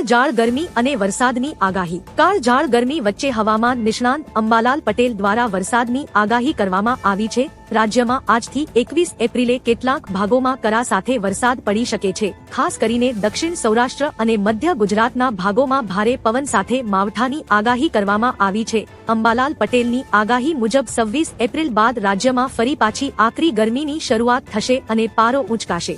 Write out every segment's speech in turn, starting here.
કાળઝાળ ગરમી અને વરસાદની આગાહી। કાળઝાળ ગરમી વચ્ચે હવામાન નિષ્ણાંત અંબાલાલ પટેલ દ્વારા વરસાદની આગાહી કરવામાં આવી છે। રાજ્યમાં આજથી 21 એપ્રિલે કેટલાક ભાગોમાં કરા સાથે વરસાદ પડી શકે છે। ખાસ કરીને દક્ષિણ સૌરાષ્ટ્ર અને મધ્ય ગુજરાતના ભાગોમાં ભારે પવન સાથે માવઠાની આગાહી કરવામાં આવી છે। અંબાલાલ પટેલની આગાહી મુજબ 26 એપ્રિલ બાદ રાજ્યમાં ફરી પાછી આકરી ગરમીની શરૂઆત થશે અને પારો ઊંચકાશે।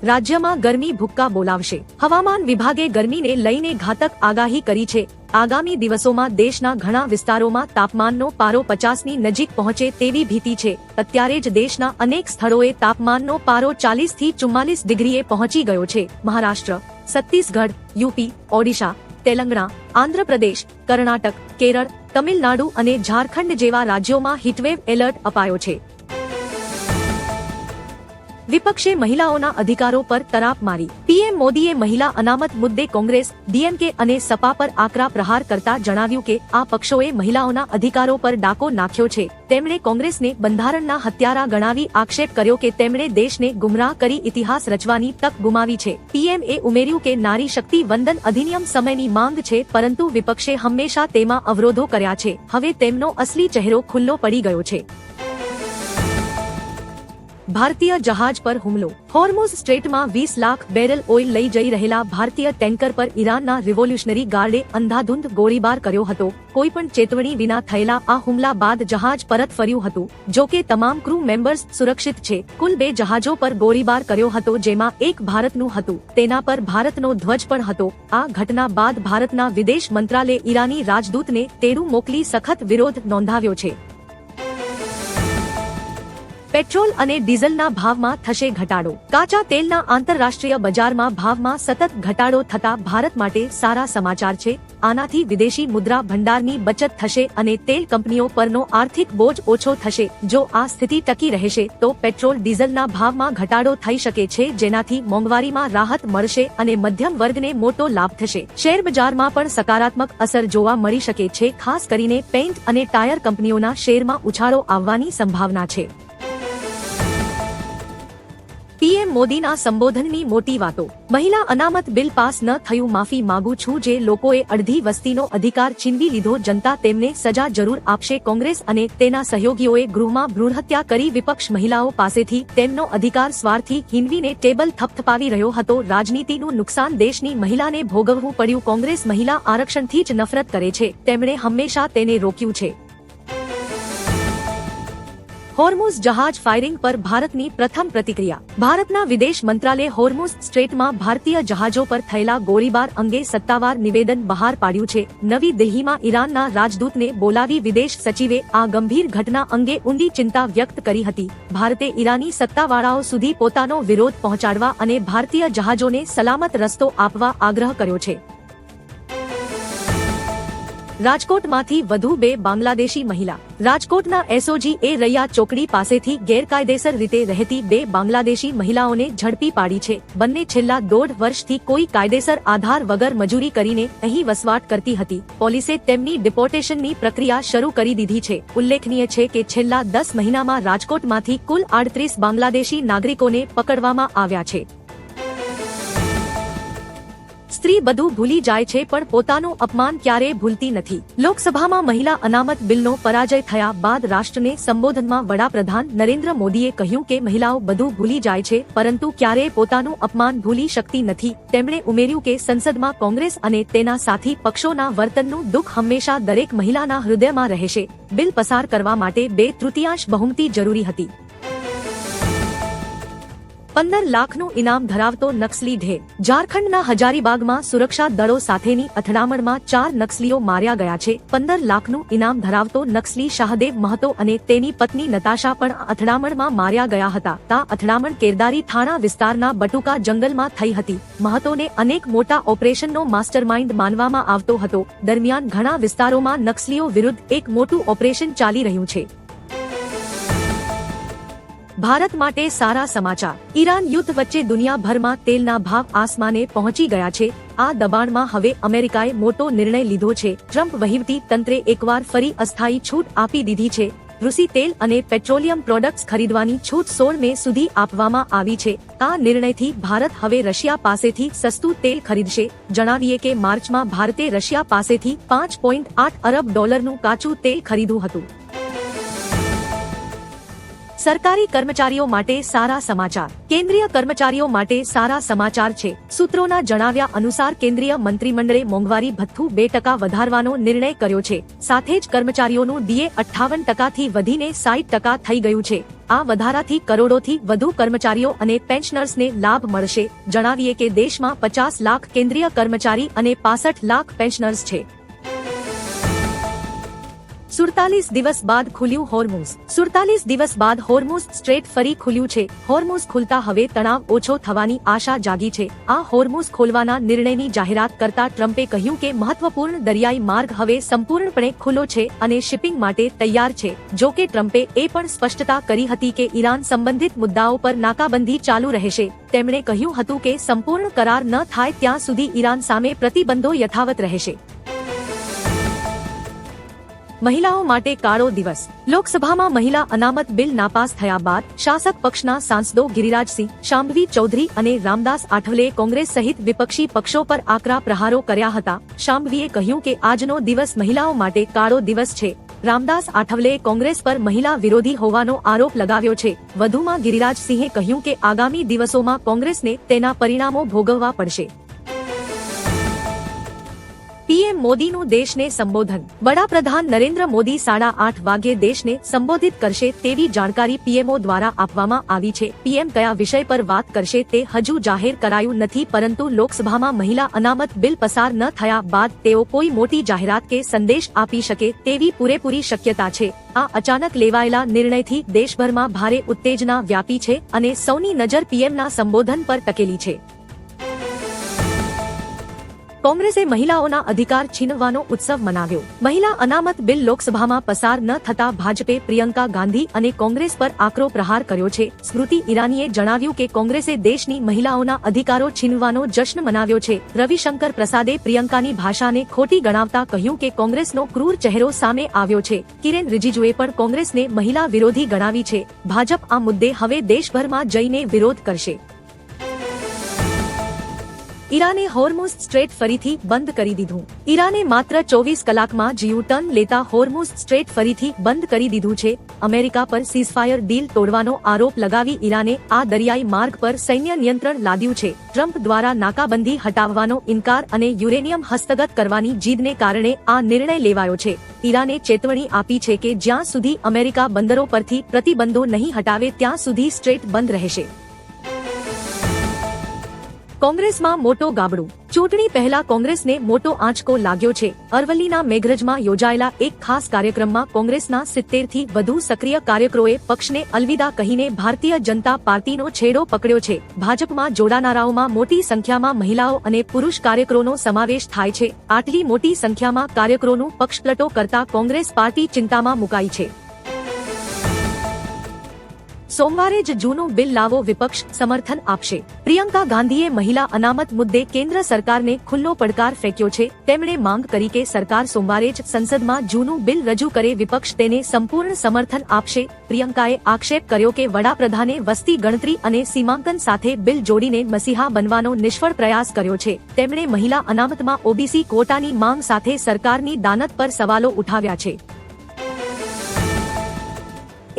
રાજ્યમાં ગરમી ભૂક્કા બોલાવશે। હવામાન વિભાગે ગરમીને લઈને ઘાતક આગાહી કરી છે। આગામી દિવસોમાં દેશના ઘણા વિસ્તારોમાં તાપમાનનો પારો 50ની નજીક પહોંચે તેવી ભીતિ છે। અત્યારે જ દેશના અનેક સ્થળોએ તાપમાનનો પારો 40થી 44 ડિગ્રીએ પહોંચી ગયો છે। મહારાષ્ટ્ર, છત્તીસગઢ, યુપી, ઓડિશા, તેલંગાણા, આંધ્રપ્રદેશ, કર્ણાટક, કેરળ, તમિલનાડુ અને ઝારખંડ જેવા રાજ્યોમાં હીટવેવ એલર્ટ અપાયો છે। વિપક્ષે મહિલાઓના અધિકારો પર તરાપ મારી। પીએમ મોદીએ મહિલા અનામત મુદ્દે કોંગ્રેસ, ડીએમકે અને સપા પર આકરા પ્રહાર કરતા જણાવ્યું કે આ પક્ષોએ મહિલાઓના અધિકારો પર ડાકો નાખ્યો છે। તેમણે કોંગ્રેસને બંધારણના હત્યારા ગણાવી આક્ષેપ કર્યો કે તેમણે દેશને ગુમરાહ કરી ઇતિહાસ રચવાની તક ગુમાવી છે। પીએમએ ઉમેર્યું કે નારી શક્તિ વંદન અધિનિયમ સમયની માંગ છે, પરંતુ વિપક્ષે હંમેશા તેમાં અવરોધો કર્યા છે। હવે તેમનો અસલી ચહેરો ખુલ્લો પડી ગયો છે। ભારતીય જહાજ પર હુમલો। હોર્મુઝ સ્ટ્રેટમાં 20 લાખ બેરલ ઓઇલ લઈ જઈ રહેલા ભારતીય ટેન્કર પર ઈરાનના રિવોલ્યુશનરી ગાર્ડે અંધાધૂંધ ગોળીબાર કર્યો હતો। કોઈપણ ચેતવણી વિના થયેલા આ હુમલા બાદ જહાજ પરત ફર્યું હતું। જો કે તમામ ક્રૂ મેમ્બર્સ સુરક્ષિત છે। કુલ 2 જહાજો પર ગોળીબાર કર્યો હતો, જેમાં એક ભારતનું હતું। તેના પર ભારતનો ધ્વજ પણ હતો। આ ઘટના બાદ ભારતના વિદેશ મંત્રાલયે ઈરાની રાજદૂતને તેડું મોકલી સખત વિરોધ નોંધાવ્યો છે। પેટ્રોલ અને ડીઝલના ભાવમાં થશે ઘટાડો। કાચા તેલના આંતરરાષ્ટ્રીય બજારમાં ભાવમાં સતત ઘટાડો થતા ભારત માટે સારા સમાચાર છે। આનાથી વિદેશી મુદ્રા ભંડારની બચત થશે અને તેલ કંપનીઓ પરનો આર્થિક બોજ ઓછો થશે। જો આ સ્થિતિ ટકી રહેશે તો પેટ્રોલ ડીઝલના ભાવમાં ઘટાડો થઈ શકે છે, જેનાથી મોંઘવારીમાં રાહત મળશે અને મધ્યમ વર્ગને મોટો લાભ થશે। શેરબજારમાં પણ સકારાત્મક અસર જોવા મળી શકે છે। ખાસ કરીને પેઇન્ટ અને ટાયર કંપનીઓના શેરમાં ઉછાળો આવવાની સંભાવના છે। પીએમ મોદીના સંબોધનની મોટી વાતો। મહિલા અનામત બિલ પાસ ન થયું, માફી માંગુ છું। જે લોકોએ અડધી વસ્તીનો અધિકાર છીનવી લીધો, જનતા તેમને સજા જરૂર આપશે। કોંગ્રેસ અને તેના સહયોગીઓએ ગૃહમાં ભ્રૂણહત્યા કરી। વિપક્ષ મહિલાઓ પાસેથી તેમનો અધિકાર સ્વાર્થી હિનવીને ટેબલ થપથપાવી રહ્યો હતો। રાજનીતિનું નુકસાન દેશની મહિલાને ભોગવવું પડ્યું। કોંગ્રેસ મહિલા આરક્ષણથી જ નફરત કરે છે। તેમણે હંમેશા તેને રોક્યું છે। હોર્મુઝ જહાજ ફાયરિંગ પર ભારતની પ્રથમ પ્રતિક્રિયા। ભારતના વિદેશ મંત્રાલયે હોર્મુઝ સ્ટ્રેટમાં ભારતીય જહાજો પર થયેલા ગોળીબાર અંગે સત્તાવાર નિવેદન બહાર પાડ્યું છે। નવી દિલ્હીમાં ઈરાનના રાજદૂતને બોલાવી વિદેશ સચિવે આ ગંભીર ઘટના અંગે ઊંડી ચિંતા વ્યક્ત કરી હતી। ભારતે ઈરાની સત્તાવાળાઓ સુધી પોતાનો વિરોધ પહોંચાડવા અને ભારતીય જહાજોને સલામત રસ્તો આપવા આગ્રહ કર્યો છે। રાજકોટમાંથી વધુ 2 બાંગ્લાદેશી મહિલા। રાજકોટના એસઓજી એ રૈયા ચોકડી પાસેથી ગેરકાયદેસર રીતે રહેતી 2 બાંગ્લાદેશી મહિલાઓને ઝડપી પાડી છે। બંને છેલ્લા 1.5 વર્ષથી કોઈ કાયદેસર આધાર વગર મજૂરી કરીને અહીં વસવાટ કરતી હતી। પોલીસે તેમની ડિપોર્ટેશનની પ્રક્રિયા શરૂ કરી દીધી છે। ઉલ્લેખનીય છે કે છેલ્લા 10 મહિનામાં રાજકોટમાંથી કુલ 38 બાંગ્લાદેશી નાગરિકોને પકડવામાં આવ્યા છે। સ્ત્રી બધું ભૂલી જાય છે, પણ પોતાનું અપમાન ક્યારેય ભૂલતી નથી। લોકસભામાં મહિલા અનામત બિલનો પરાજય થયા બાદ રાષ્ટ્રને સંબોધનમાં વડાપ્રધાન નરેન્દ્ર મોદીએ કહ્યું કે મહિલાઓ બધું ભૂલી જાય છે, પરંતુ ક્યારેય પોતાનું અપમાન ભૂલી શકતી નથી। તેમણે ઉમેર્યું કે સંસદમાં કોંગ્રેસ અને તેના સાથી પક્ષોના વર્તનનું દુઃખ હંમેશા દરેક મહિલાના હૃદયમાં રહેશે। બિલ પસાર કરવા માટે 2/3 બહુમતી જરૂરી હતી। 15 લાખનું ઇનામ ધરાવતો નક્સલી ઢેર। ઝારખંડના હજારીબાગમાં સુરક્ષા દળો સાથેની અથડામણમાં 4 નક્સલીઓ માર્યા ગયા છે। 15 લાખનું ઇનામ ધરાવતો નક્સલી શાહદેવ મહતો અને તેની પત્ની નતાશા પણ અથડામણમાં માર્યા ગયા હતા। આ અથડામણ કેરદારી થાણા વિસ્તારના બટુકા જંગલમાં થઈ હતી। મહતોને અનેક મોટા ઓપરેશનનો માસ્ટરમાઇન્ડ માનવામાં આવતો હતો। દરમિયાન ઘણા વિસ્તારોમાં નક્સલીઓ વિરુદ્ધ એક મોટું ઓપરેશન ચાલી રહ્યું છે। ભારત માટે સારા સમાચાર। ઈરાન યુદ્ધ વચ્ચે દુનિયાભરમાં તેલના ભાવ આસમાને પહોંચી ગયા છે। આ દબાણમાં હવે અમેરિકાએ મોટો નિર્ણય લીધો છે। ટ્રમ્પ વહીવટી તંત્રે એકવાર ફરી અસ્થાયી છૂટ આપી દીધી છે। રૂસી તેલ અને પેટ્રોલિયમ પ્રોડક્ટ્સ ખરીદવાની છૂટ 16 મે સુધી આપવામાં આવી છે. આ નિર્ણયથી ભારત હવે રશિયા પાસેથી સસ્તું તેલ ખરીદશે. જણાવીએ કે માર્ચમાં ભારતે રશિયા પાસેથી $5.8 અરબનું કાચું તેલ ખરીદ્યું હતું. સરકારી કર્મચારીઓ માટે સારા સમાચાર. કેન્દ્રીય કર્મચારીઓ માટે સારા સમાચાર છે. સૂત્રોના જણાવ્યા અનુસાર કેન્દ્રીય મંત્રીમંડળે મોંઘવારી ભથ્થું 2% વધારવાનો નિર્ણય કર્યો છે. સાથે જ કર્મચારીઓનું ડીએ 58% થી વધીને 60% થઈ ગયું છે. આ વધારાથી કરોડોથી વધુ કર્મચારીઓ અને પેન્શનર્સને લાભ મળશે. જણાવીએ કે દેશમાં 50 લાખ કેન્દ્રીય કર્મચારી અને 65 લાખ પેન્શનર્સ છે. 47 દિવસ બાદ ખુલ્યું હોર્મુઝ. 47 દિવસ બાદ હોર્મુઝ સ્ટ્રેટ ફરી ખુલ્યું છે. હોર્મુઝ ખુલતા હવે તણાવ ઓછો થવાની આશા જાગી છે. આ હોર્મુઝ ખોલવાના નિર્ણયની જાહેરાત કરતા ટ્રમ્પે કહ્યું કે મહત્વપૂર્ણ દરિયાઈ માર્ગ હવે સંપૂર્ણપણે ખુલ્લો છે અને શિપિંગ માટે તૈયાર છે. જો કે ટ્રમ્પે એ પણ સ્પષ્ટતા કરી હતી કે ઈરાન સંબંધિત મુદ્દાઓ પર નાકાબંધી ચાલુ રહેશે. તેમણે કહ્યું હતું કે સંપૂર્ણ કરાર ન થાય ત્યાં સુધી ઈરાન સામે પ્રતિબંધો યથાવત રહેશે. મહિલાઓ માટે કાળો દિવસ. લોકસભામાં મહિલા અનામત બિલ નાપાસ થયા બાદ શાસક પક્ષના સાંસદો ગિરિરાજસિંહ, શાંભવી ચૌધરી અને રામદાસ આઠવલેએ કોંગ્રેસ સહિત વિપક્ષી પક્ષો પર આકરા પ્રહારો કર્યા હતા. શાંભવીએ કહ્યું કે આજનો દિવસ મહિલાઓ માટે કાળો દિવસ છે. રામદાસ આઠવલેએ કોંગ્રેસ પર મહિલા વિરોધી હોવાનો આરોપ લગાવ્યો છે. વધુમાં ગિરિરાજસિંહે કહ્યું કે આગામી દિવસોમાં કોંગ્રેસને તેના પરિણામો ભોગવવા પડશે. પીએમ મોદીનું દેશને સંબોધન. વડાપ્રધાન નરેન્દ્ર મોદી 8:30 વાગ્યે દેશને સંબોધિત કરશે તેવી જાણકારી પીએમઓ દ્વારા આપવામાં આવી છે. પીએમ કયા વિષય પર વાત કરશે તે હજુ જાહેર કરાયું નથી, પરંતુ લોકસભામાં મહિલા અનામત બિલ પસાર ન થયા બાદ તેઓ કોઈ મોટી જાહેરાત કે સંદેશ આપી શકે તેવી પૂરેપૂરી શક્યતા છે. આ અચાનક લેવાયેલા નિર્ણયથી દેશભરમાં ભારે ઉત્તેજના વ્યાપી છે અને સૌની નજર પીએમના સંબોધન પર ટકેલી છે. કોંગ્રેસે મહિલાઓના અધિકાર છીનવવાનો ઉત્સવ મનાવ્યો. મહિલા અનામત બિલ લોકસભામાં પસાર ન થતા ભાજપે પ્રિયંકા ગાંધી અને કોંગ્રેસ પર આકરો પ્રહાર કર્યો છે. સ્મૃતિ ઈરાનીએ જણાવ્યું કે કોંગ્રેસે દેશની મહિલાઓના અધિકારો છીનવવાનો જશ્ન મનાવ્યો છે. રવિશંકર પ્રસાદે પ્રિયંકાની ભાષાને ખોટી ગણાવતા કહ્યું કે કોંગ્રેસનો ક્રૂર ચહેરો સામે આવ્યો છે. કિરેન રિજિજુએ પણ કોંગ્રેસને મહિલા વિરોધી ગણાવી છે. ભાજપ આ મુદ્દે હવે દેશભરમાં જઈને વિરોધ કરશે. ઈરાને હોર્મુઝ સ્ટ્રેટ ફરીથી બંધ કરી દીધું. ઈરાને માત્ર 24 કલાકમાં જ યુ-ટર્ન લેતા હોર્મુઝ સ્ટ્રેટ ફરીથી બંધ કરી દીધું છે. અમેરિકા પર સીઝફાયર ડીલ તોડવાનો આરોપ લગાવી ઈરાને આ દરિયાઈ માર્ગ પર સૈન્ય નિયંત્રણ લાદ્યું છે. ટ્રમ્પ દ્વારા નાકાબંધી હટાવવાનો ઇનકાર અને યુરેનિયમ હસ્તગત કરવાની જીદને કારણે આ નિર્ણય લેવાયો છે. ઈરાને ચેતવણી આપી છે કે જ્યાં સુધી અમેરિકા બંદરો પરથી પ્રતિબંધો નહીં હટાવે ત્યાં સુધી સ્ટ્રેટ બંધ રહેશે. કોંગ્રેસમાં મોટો ગાબડું. ચૂંટણી પહેલા કોંગ્રેસને મોટો આંચકો લાગ્યો છે. અરવલ્લીના મેઘરજમાં યોજાયેલા એક ખાસ કાર્યક્રમમાં કોંગ્રેસના 70 થી વધુ સક્રિય કાર્યકરોએ પક્ષને અલવિદા કહીને ભારતીય જનતા પાર્ટીનો છેડો પકડ્યો છે. ભાજપમાં જોડાનારાઓમાં મોટી સંખ્યામાં મહિલાઓ અને પુરુષ કાર્યકરોનો સમાવેશ થાય છે. આટલી મોટી સંખ્યામાં કાર્યકરોનું પક્ષપલટો કરતા કોંગ્રેસ પાર્ટી ચિંતામાં મુકાઈ છે. સોમવારે જ જૂનું બિલ લાવો, વિપક્ષ સમર્થન આપશે. પ્રિયંકા ગાંધીએ મહિલા અનામત મુદ્દે કેન્દ્ર સરકારને ખુલ્લો પડકાર ફેંક્યો છે. તેમણે માંગ કરી કે સરકાર સોમવારે જ સંસદમાં જૂનું બિલ રજૂ કરે. વિપક્ષ તેને સંપૂર્ણ સમર્થન આપશે. પ્રિયંકાએ આક્ષેપ કર્યો કે વડાપ્રધાને વસ્તી ગણતરી અને સીમાંકન સાથે બિલ જોડીને મસીહા બનવાનો નિષ્ફળ પ્રયાસ કર્યો છે. તેમણે મહિલા અનામતમાં ઓબીસી કોટાની માંગ સાથે સરકારની દાનત પર સવાલો ઉઠાવ્યા છે.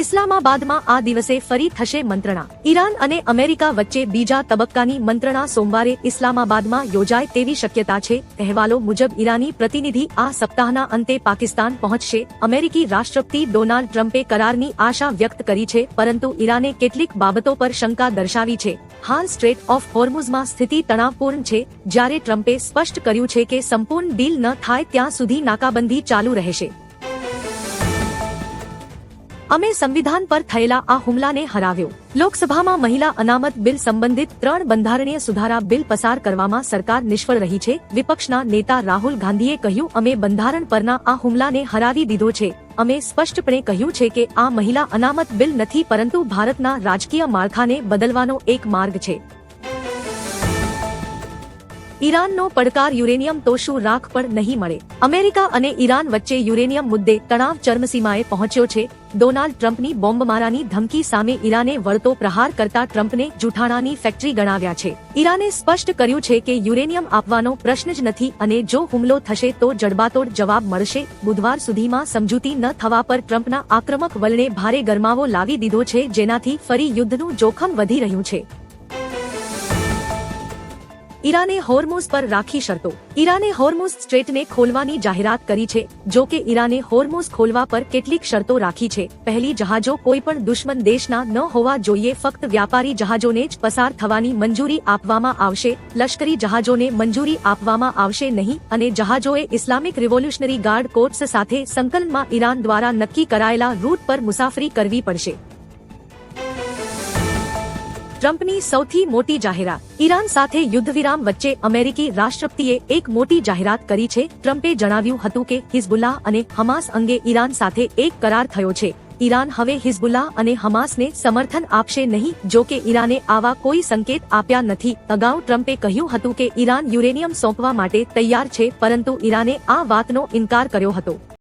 ઇસ્લામાબાદમાં આ દિવસે ફરી થશે મંત્રણા. ઈરાન અને અમેરિકા વચ્ચે બીજા તબક્કાની મંત્રણા સોમવારે ઇસ્લામાબાદમાં યોજાય તેવી શક્યતા છે. અહેવાલો મુજબ ઈરાની પ્રતિનિધિ આ સપ્તાહના અંતે પાકિસ્તાન પહોંચશે. અમેરિકી રાષ્ટ્રપતિ ડોનાલ્ડ ટ્રમ્પે કરારની આશા વ્યક્ત કરી છે, પરંતુ ઈરાને કેટલીક બાબતો પર શંકા દર્શાવી છે. હાલ સ્ટ્રેટ ઓફ હોર્મુઝમાં સ્થિતિ તણાવપૂર્ણ છે, જ્યારે ટ્રમ્પે સ્પષ્ટ કર્યું છે કે સંપૂર્ણ ડીલ ન થાય ત્યાં સુધી નાકાબંધી ચાલુ રહેશે. અમે સંવિધાન પર થયેલા આ હુમલાને હરાવ્યો. લોકસભામાં મહિલા અનામત બિલ સંબંધિત 3 બંધારણીય સુધારા બિલ પસાર કરવામાં સરકાર નિષ્ફળ રહી છે. વિપક્ષના નેતા રાહુલ ગાંધીએ કહ્યું, અમે બંધારણ પરના આ હુમલાને હરાવી દીધો છે. અમે સ્પષ્ટપણે કહ્યું છે કે આ મહિલા અનામત બિલ નથી, પરંતુ ભારતના રાજકીય માળખાને બદલવાનો એક માર્ગ છે. ઈરાનનો પડકાર યુરેનિયમ તો શું રાખ પણ નહીં મળે. અમેરિકા અને ઈરાન વચ્ચે યુરેનિયમ મુદ્દે તણાવ ચરમસીમાએ પહોંચ્યો છે. ડોનાલ્ડ ટ્રમ્પની બોમ્બમારાની ધમકી સામે ઈરાને વળતો પ્રહાર કરતા ટ્રમ્પને જૂઠાણાની ફેક્ટરી ગણાવ્યા છે. ઈરાને સ્પષ્ટ કર્યું છે કે યુરેનિયમ આપવાનો પ્રશ્ન જ નથી અને જો હુમલો થશે તો જડબાતોડ જવાબ મળશે. બુધવાર સુધીમાં સમજૂતી ન થવા પર ટ્રમ્પના આક્રમક વલણે ભારે ગરમાવો લાવી દીધો છે, જેનાથી ફરી યુદ્ધનું જોખમ વધી રહ્યું છે. ઈરાને હોર્મુઝ પર રાખી શરતો. ઈરાને હોર્મુઝ સ્ટ્રેટને ખોલવાની જાહેરાત કરી છે. જો કે ઈરાને હોર્મુઝ ખોલવા પર કેટલીક શરતો રાખી છે. પહેલી, જહાજો કોઈ પણ દુશ્મન દેશના ન હોવા જોઈએ. ફક્ત વ્યાપારી જહાજોને જ પસાર થવાની મંજૂરી આપવામાં આવશે. લશ્કરી જહાજોને મંજૂરી આપવામાં આવશે નહીં અને જહાજોએ ઇસ્લામિક રિવોલ્યુશનરી ગાર્ડ કોર્પ્સ સાથે સંકલનમાં ઈરાન દ્વારા નક્કી કરાયેલા રૂટ પર મુસાફરી કરવી પડશે. ટ્રમ્પની સૌથી મોટી જાહેરાત. ઈરાન સાથે યુદ્ધવિરામ વચ્ચે અમેરિકી રાષ્ટ્રપતિએ એક મોટી જાહેરાત કરી છે. ટ્રમ્પે જણાવ્યું હતું કે હિઝબુલ્લાહ અને હમાસ અંગે ઈરાન સાથે એક કરાર થયો છે. ઈરાન હવે હિઝબુલ્લાહ અને હમાસને સમર્થન આપશે નહીં. જો કે ઈરાને આવા કોઈ સંકેત આપ્યા નથી. અગાઉ ટ્રમ્પે કહ્યું હતું કે ઈરાન યુરેનિયમ સોંપવા માટે તૈયાર છે, પરંતુ ઈરાને આ વાતનો ઇનકાર કર્યો હતો.